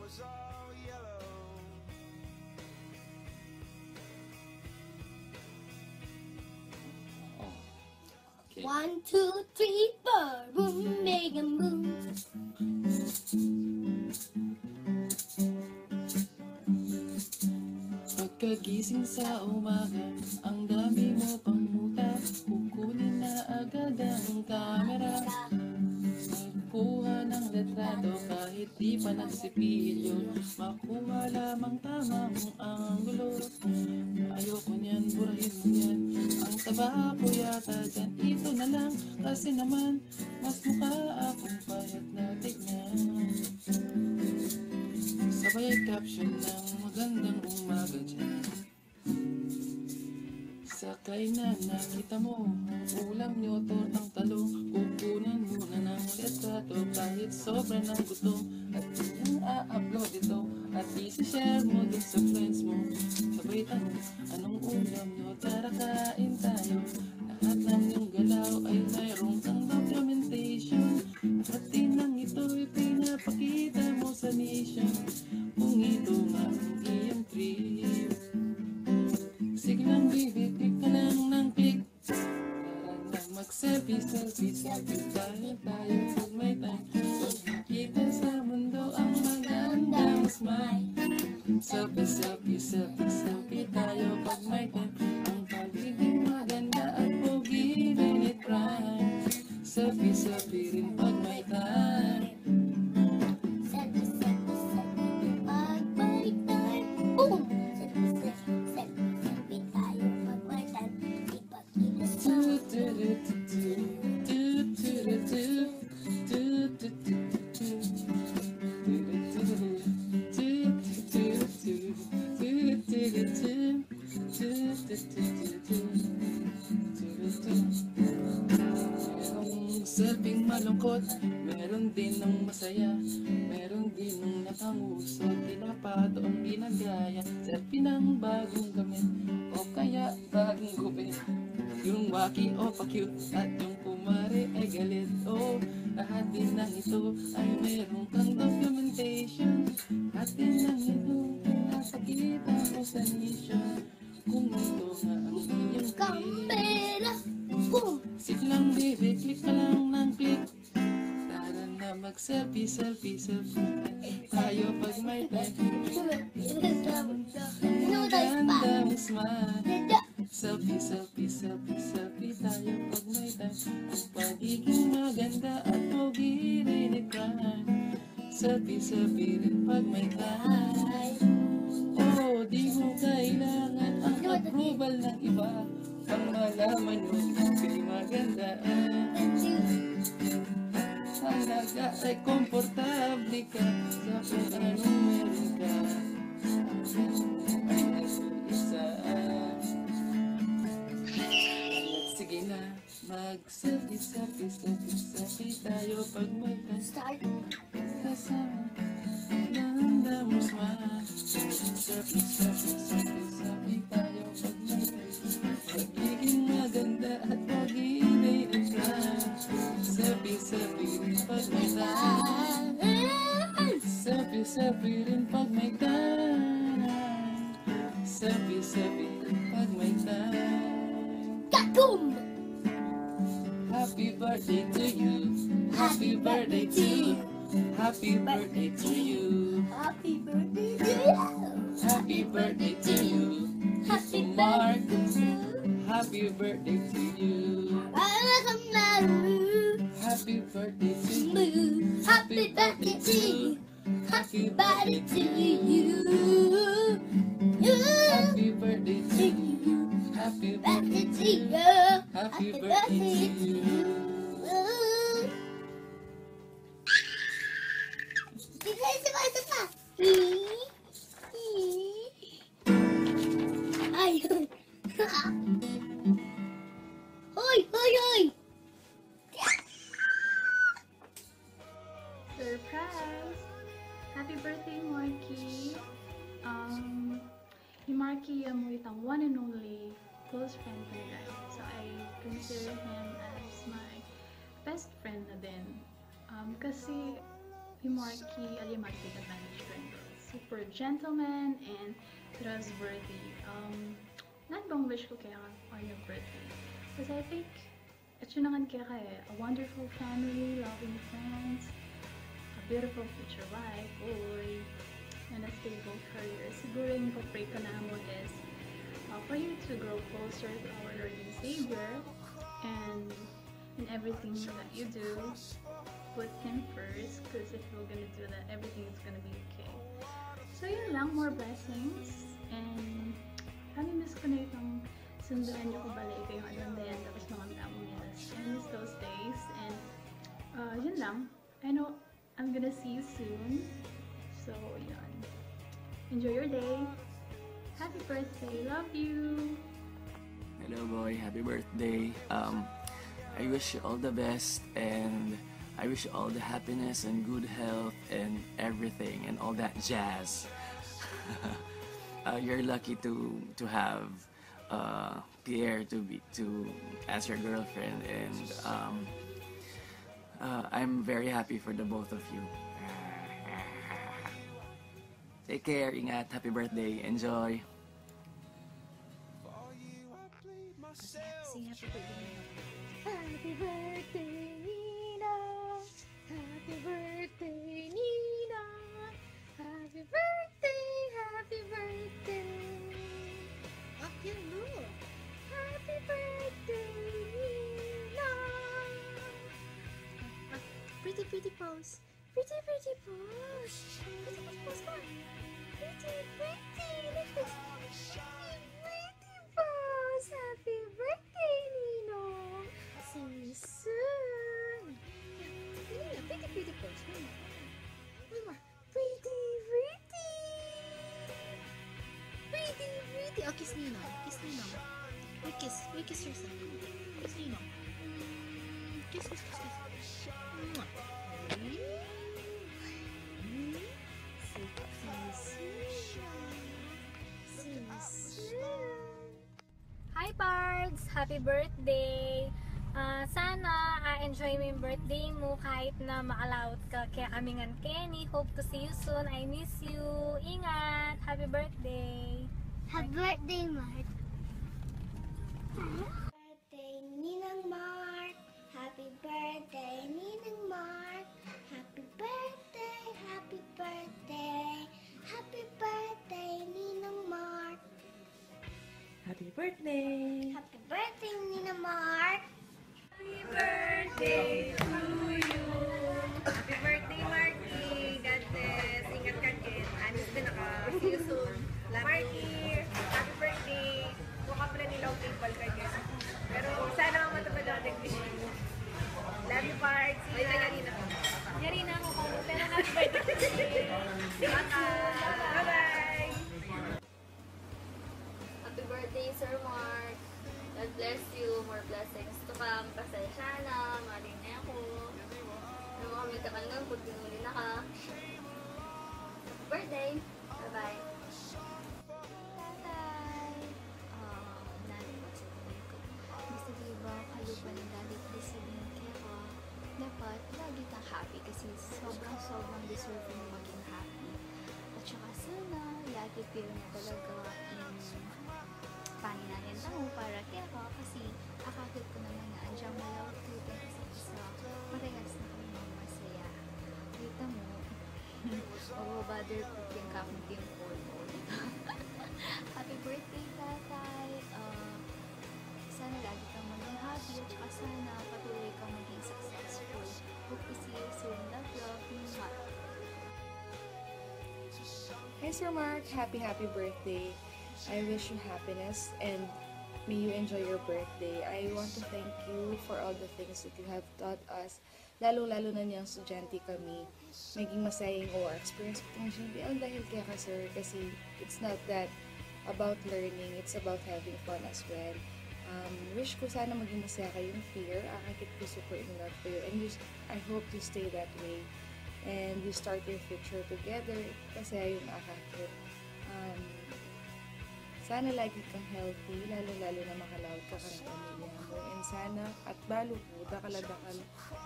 Okay. 1, 2, 3, 4, boom, mega boom. Pagkagising sa umaga, ang dami mo pang muta. Kukunin na agad ang kamera. Magkuha ng retrato kahit di pa nagsipilyo. Makuha lamang tamang anggulo. Ayoko niyan, burahin mo yan. Ang taba ko yata dyan, ito na lang. Kasi naman, mas mukha akong payat na tignan. Sabay caption ng magandang umaga dyan. Sakay na nakita mo, ang ulam nyo tortang talong. Kukunan muna ng retrato kahit sobra ng gutom. At yung a-upload ito at isi-share mo dun sa friends mo. Sabay tanong, anong ulam nyo? Tara kain tayo. Lahat ng yung galaw ay mayroong kang documentation. At tinang ito'y pinapakita mo sa nation. Kung ito nga ang iyong trip, sige lang baby, click ka lang ng click. Para lang mag-selfie, selfie, selfie tayo pag may time. Pag makita sa mundo ang magandang smile. Selfie, selfie, selfie, selfie tayo pag may time. Ang pagiging maganda at pogi rin it rhyme. Selfie, selfie rin pag may time. Selfie, selfie, selfie, pag may time. Boom! Selfie, selfie, selfie, selfie tayo pag may time. Ipakita sa Merong selfing malungkot, meron din ng masaya, meron din ng nakangusot, pinapato ang binagaya, selfie ng bagong gamit, o kaya bagong gupit, yung waki o pa-cute, at yung kumare ay galit, o lahat din ng ito ay meron kang documentation, at din ng ito pinapakita mo sa nation, kung ito nga ang iyong kamera. Boom! sige lang baby, click ka lang ng click. Tara na mag-selfie, selfie, selfie tayo pag may time. Ganda mo smile. Selfie, selfie, selfie, selfie tayo pag may time. Ang pagiging maganda at pogi rin i-crime. Selfie, selfie rin pag may time. Oh, di mo kailangan ang approval ng iba. Ang malaman mo, kay maganda. Halaga ay komportable ka sa kung anong meron ka. Ay nag-isa. Sige na, mag-selfie, selfie, selfie, selfie tayo pag may Start. kasama. Ganda mo smile. Selfie, selfie, selfie, selfie tayo pag may pagiging maganda at pag-ibig at crime. Selfie, selfie rin pag may time. Selfie, selfie rin pag may time. Selfie, selfie rin pag may time. Kaboom! Happy birthday to you. Happy birthday to you. Happy birthday to you. Happy birthday to you. Happy birthday to you. Happy Mark. birthday to you. Happy birthday to you. Happy birthday to you. Happy birthday to you. Happy birthday to you. Happy birthday to you. Happy Birthday birthday to to you. you. Happy birthday to you. Isa pa. Ayun. Hoy, hoy, hoy. Surprise! Happy birthday, Marky! Ni Marky mo itang one and only close friend talaga. So I consider him as my best friend na din. Kasi Marky Aliamag take advantage ko rin. Super gentleman and trustworthy. Lahat bang wish ko kaya on your birthday? Because I think, ito na kaya a wonderful family, loving friends, a beautiful future wife, boy, and a stable career. Siguro yung pray ko na mo is for you to grow closer to our Lord and Savior, and in everything that you do, put Him first, because if you're gonna do that, everything is gonna be okay. So yun lang, more blessings, and kami miss ko na itong sunduan niyo ko balay ko yung alandayan tapos mga tamo nila. I miss those days, and yun lang. I know I'm gonna see you soon, so yun. Enjoy your day. Happy birthday. Love you. Hello boy, happy birthday. I wish you all the best, and I wish you all the happiness and good health and everything and all that jazz. You're lucky to have Pierre as your girlfriend, and I'm very happy for the both of you. Take care, ingat, happy birthday, enjoy. Sing happy birthday. Happy birthday, Nina. Happy birthday, Nina. Happy birthday, happy birthday. Okay, look. Happy birthday, Nina. Pretty pose. Pretty pose. Pretty pose, come on. Pretty. Look this. Pretty pose. Happy birthday, Nino. See you soon. Yeah, pretty pose. One more. Pretty. Oh, kiss Nino. Kiss Nino. We kiss yourself. Kiss Nino. Kiss. Mwah. See you soon. Hi Pards! Happy birthday! Sana enjoy mo yung birthday mo kahit na makalawot ka kaya amingan Kenny. Hope to see you soon. I miss you. Ingat! Happy birthday! Happy birthday, Mark! Birthday, Ninang Mark! Happy birthday, Ninang Mark! Happy birthday! Happy birthday! Happy birthday, Ninang Mark! Happy birthday! Happy birthday, Ninang Mark! Happy birthday to you! Happy birthday, Marky! God bless! Ingat ka, kid. Anis din ako. See you soon. Marky! Happy birthday! Mukha pala nilaw people ka niya. Pero sana ang matapad ang nag-wish mo. Love you, Parts! See you! Yarina ako ko, pero happy birthday! Bye-bye! Happy birthday, Sir Mark. God bless you. More blessings to come. Pasensya na. Maling na ako. Nung kami ka lang, kung tinuli na ka. Happy birthday. Bye-bye. Tatay! Nani ko sa tuloy ko. Gusto diba, kalupa ng daddy president kaya dapat lagi kang happy kasi sobrang deserving mo maging happy. At saka sana, i-feel mo talaga yung Panginoon tao para kaya ko kasi akakit ko naman na andiyan malaw ko kasi sa parehas na kami ng masaya. Kita mo, mababother ko yung kakunting photo. Happy birthday, tatay! Sana lagi kang maging happy at saka sana patuloy kang maging successful. Hope to see you soon. Love, Mwah. Hi Sir Mark, happy birthday. I wish you happiness and may you enjoy your birthday. I want to thank you for all the things that you have taught us. Lalo-lalo na niyang estudyante kami. Naging masayang experience ko itong GBL dahil kaya ka sir kasi it's not that about learning, it's about having fun as well. Wish ko sana maging masaya kayong fear. Akakit ko super in love kayo and I hope you stay that way. And you start your future together kasi yung akakit. Sana lagi kang healthy, lalo-lalo na makalawag ka ng pamilya mo. And sana, at balo po, dakal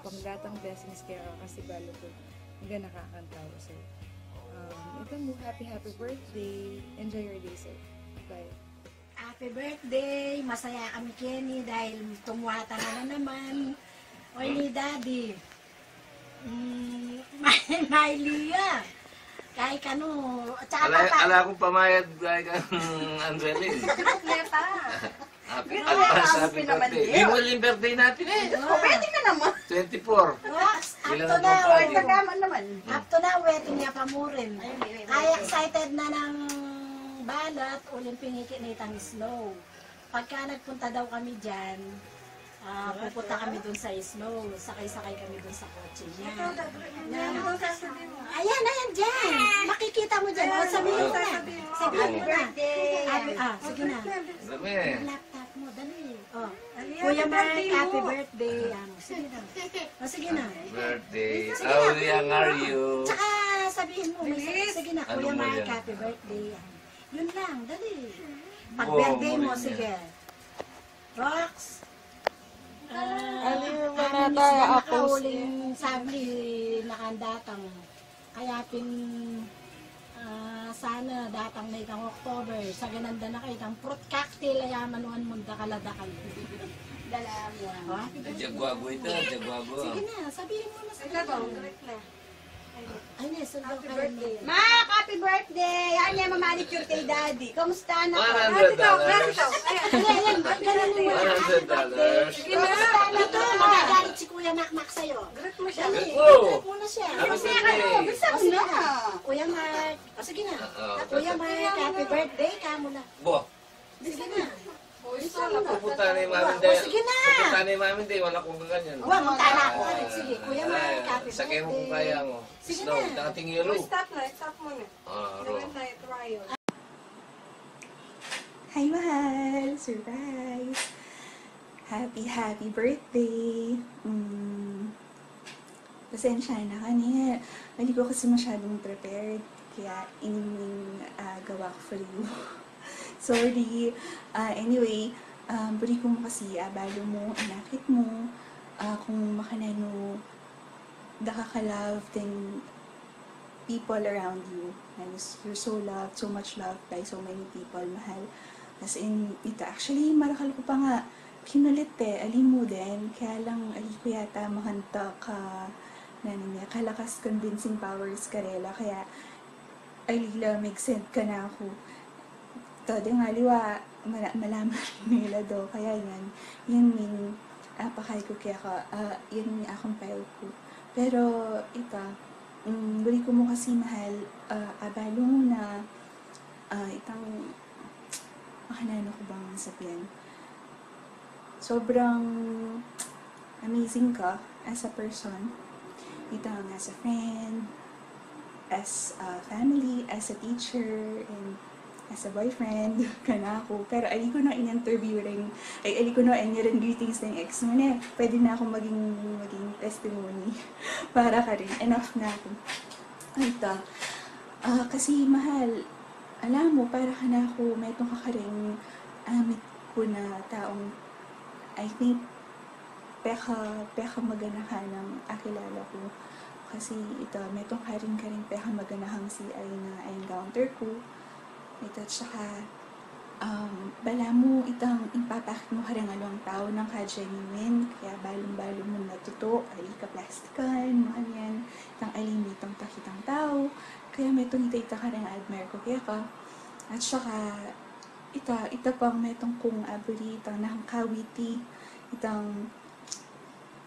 pangdatang blessings kaya ka kasi balo po. Nga nakakantaw. So, ito mo, happy birthday. Enjoy your day, sir. Bye. Happy birthday! Masaya kami, Kenny, dahil tumwata na naman. Oy, ni Daddy. May Lia. Kahit ano, tsaka Ala akong pamayad kay kang Angeline. Neta. Advance happy birthday. Di mo yung birthday natin eh. Pwede na naman. 24. up Ilan to ang now, kumpanya? Nagkaman naman. up to now, wedding niya pa mo rin. Kaya excited na ng balot, uling piniki na itang slow. Pagka nagpunta daw kami dyan, pupunta kami dun sa snow, sakay-sakay kami dun sa kotse niya. Ayan, dyan. Makikita mo dyan. O, sabihin mo na. Sabihin mo na. Sige na. Dami. Yung laptop mo, dali. O, Kuya Mark, happy birthday. Sige na. O, sige na. Birthday. How young are you? Tsaka sabihin mo, sige na, Ano Kuya mo Mark, yan? happy birthday. Yun lang, dali. Pag Oo, birthday mo, mo rin sige. Rox. Ano naman ata nakauling sabli nakandatang. Kaya sana datang na itang October. Sa gananda na kayo, itang fruit cocktail, ayaman nuan munda kaladakal. Dala mo. Jagwago ito, jagwago. Sige na, sabihin mo na sa Ay, happy birthday. Mark, happy birthday! Yan niya mamanicure kay Daddy. Kamusta na ka? $100. Ayan, ganun mo na. Happy birthday. $100. Kamusta na to? Magagalit si Kuya Naknak sa'yo. Greet mo siya. Dali, Go! greet mo na siya. Happy Sige birthday. Gusto mo na. Kuya Mark. Sige na. Oo, Kuya Mark, happy birthday. Kamo na. Bo, Sige na. pupunta na yung mami day. Sige na. Pupunta na yung mami day, wala kong ganyan. Huwag mong tala ko ka rin. Sige, Kuya Mark, happy Sakay mo kung birthday. kaya mo. Sige Snow, na. nakating yellow. Stop mo na. Ro. tayo trial. Hi, mahal! Surprise! Happy birthday! Pasensya na kanina. Hindi ko kasi masyadong prepared. Kaya ining gawa ko for you. Sorry. Anyway, buri ko mo kasi balo mo, inakit mo, kung makanano, nakaka-love din people around you. And you're so loved, so much loved by so many people, mahal. As in, ito, actually, marakal ko pa nga, kinulit alim mo din, kaya lang, ali ko yata mahanta ka, kalakas convincing powers karela, kaya, alila, mag-send ka na ako. Ito, di nga, liwa, malaman nila do, kaya yan min, pakay ko kaya ka, yan akong file ko. Pero, ito, buli ko mo kasi mahal, abalo mo na, itang, makanano ko bang sabihin? Sobrang amazing ka as a person, itang as a friend, as a family, as a teacher, and as a boyfriend, kana ako. Pero ali ko na in-interview rin, ali ko na rin greetings ng ex mo na, pwede na ako maging testimony para ka rin. Enough na ako. Ito, kasi mahal, alam mo, para ka na ako, may itong kakaring amit ko na taong, I think, peka maganahan ng akilala ko. Kasi ito, may itong karing peka maganahang si ay na encounter ko. Ito, tsaka, bala mo itang impapak mo karangalong tao ng ka-genuine, kaya balong-balong mo natuto, ay ka-plastikan, mga yan, itang alimitang takitang tao, kaya may itong ita ka rin admire ko, kaya ka, at saka, ita pang may itong kung aburi, itang nakakawiti, itang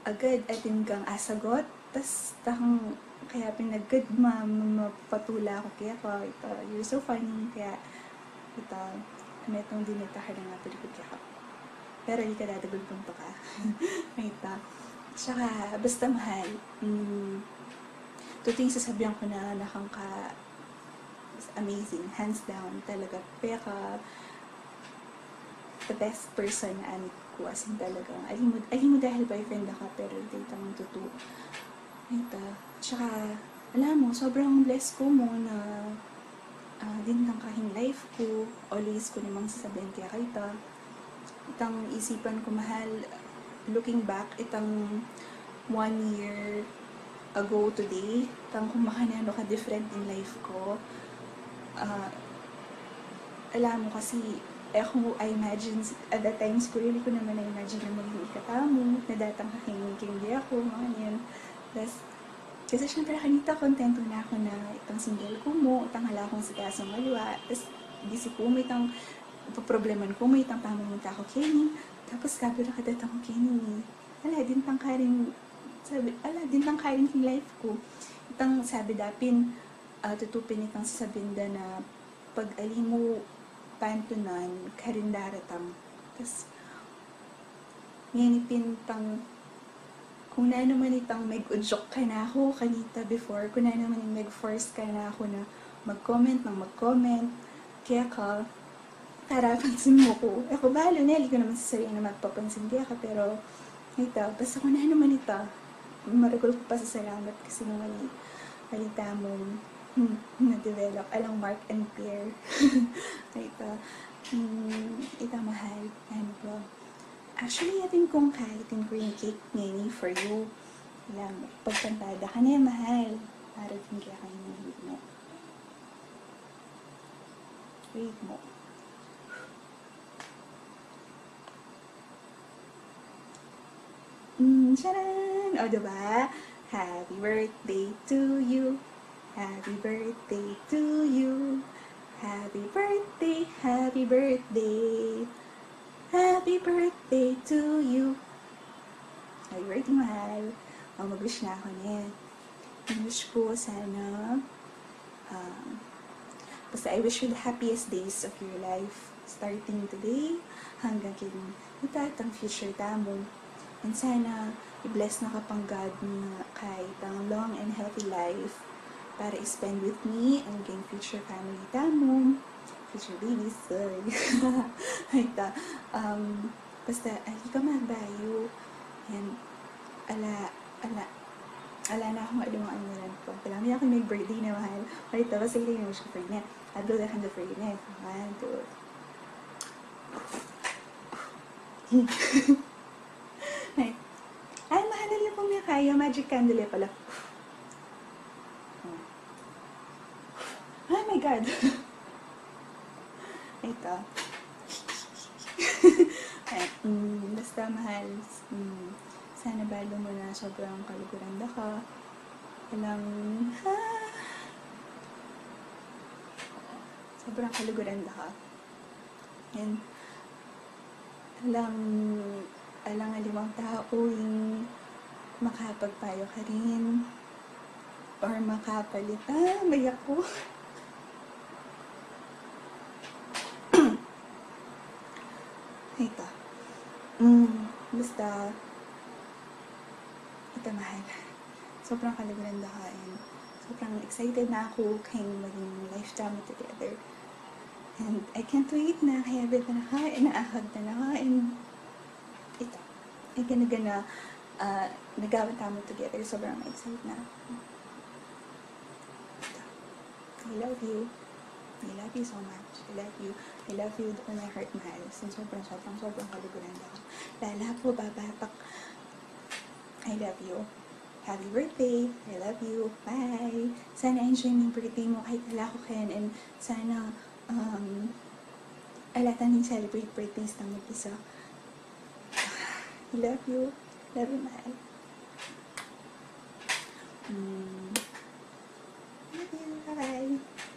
agad at kang asagot, tas itang kaya pinagad mapatula ako kaya ko, ito, you're so funny, kaya ito, may itong dinita ka rin aburi ko kaya ko. Pero hindi ka dadagol punto ka. Ito. Tsaka, basta mahal, tuting sasabihan ko na nakangka amazing, hands down, talaga. Peka, the best person na amit ko, as in talagang, alim mo dahil boyfriend ka, pero date ang tuto. Ito. Tsaka, alam mo, sobrang blessed ko mo na din ng kahing life ko, always ko namang sasabihin kaya kita. Itang isipan ko mahal, looking back, itang 1 year ago today, tang kung makanano ka different in life ko. Alam mo kasi, ako, I imagine, at that time, siguro hindi ko naman na-imagine na maging ikatamo, na datang kakingin ako, mga yan. Tapos, kasi syempre, kanita, kontento na ako na itang single ko mo, itang hala akong si kasong malwa. Tapos, disi ko, may itang paprobleman ko, may itang pamamunta ako, Kenny. Tapos, sabi na kadatang ko, Kenny, ala, din tang karing, sabi, ala, din tang karing yung life ko. Itang sabi dapin, tutupin itang sasabinda na pag ali mo pantunan, karindaratang. Tapos, nginipin tang, kung na naman itang mag-udyok ka na ako kanita before, kung na naman yung mag-force ka na ako na mag-comment ng mag-comment, kaya ka, pansin mo ko. Ako balo na, hindi ko naman sasabihin na magpapansin kaya ka, pero, ito, basta kung na naman ito, maragol ko pa sa salamat kasi naman halita mo, na-develop, alang Mark and Pierre. Ito mahal, ano ba? Actually, atin kong kalitin ko yung cake ngayon for you. Alam, pagkantada ka na mahal. Para din kaya kayo ng mo. Wait mo. Charan! O, diba? Happy birthday to you. Happy birthday to you. Happy birthday, happy birthday. Happy birthday to you. Happy birthday, mahal. Mag-wish na ako niya. Wish ko sana, basta I wish you the happiest days of your life. Starting today, hanggang itatang future tamo. And sana, i-bless na kapang God na kahit ang long and healthy life para i-spend with me and gain future family tamo, future babies, sorry. Basta, ali ka magbayo. And, ala na akong alumang anulan ko. Palami ako may birthday na mahal. Palito, basta ito yung wish ko for net. I'll blow the candle for you net. 1, 2. Ay, mahal na lang pong niya kaya. Magic candle pala. Oh my God! Ito. Basta mahal. Sana balo mo na sobrang kaluguranda ka. Sobrang kaluguranda ka. And, alang alimang tao yung makapagpayo ka rin. Or makapalit. Mayak ko. Ito. Basta, ito mahal. Sobrang kaluguranda ka and sobrang excited na ako kayong maging lifetime together. And I can't wait na kaya bita na ka, inaahag na ka, and ito. I gonna nagawa tamo together. Sobrang excited na ako. Ito. I love you. I love you so much. I love you. I love you with my heart, mahal. Sobrang kaluguranda ka. Lala po, babatak. I love you. Happy birthday. I love you. Bye. Sana enjoy mo yung birthday mo kahit wala ko kayan. And sana, alatan yung celebrate birthdays ng mag-isa. I love you. Love you, mahal. Love you. Bye-bye.